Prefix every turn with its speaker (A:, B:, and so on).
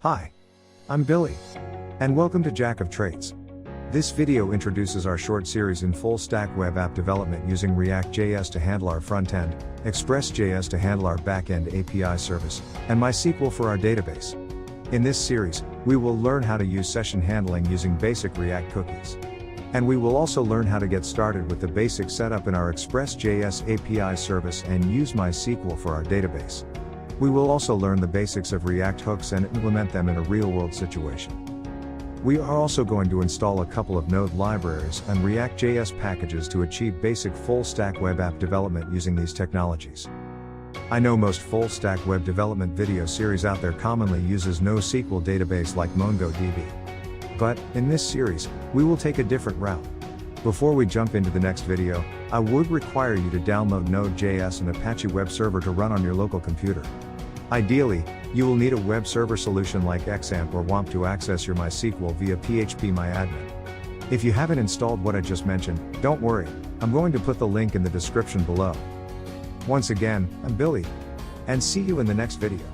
A: Hi, I'm Billy, and welcome to Jack of Trades. This video introduces our short series in full-stack web app development using ReactJS to handle our front-end, ExpressJS to handle our back-end API service, and MySQL for our database. In this series, we will learn how to use session handling using basic React cookies. And we will also learn how to get started with the basic setup in our ExpressJS API service and use MySQL for our database. We will also learn the basics of React hooks and implement them in a real-world situation. We are also going to install a couple of Node libraries and ReactJS packages to achieve basic full-stack web app development using these technologies. I know most full-stack web development video series out there commonly uses NoSQL database like MongoDB. But, in this series, we will take a different route. Before we jump into the next video, I would require you to download Node.js and Apache Web Server to run on your local computer. Ideally, you will need a web server solution like XAMPP or WAMP to access your MySQL via phpMyAdmin. If you haven't installed what I just mentioned, don't worry, I'm going to put the link in the description below. Once again, I'm Billy, and see you in the next video.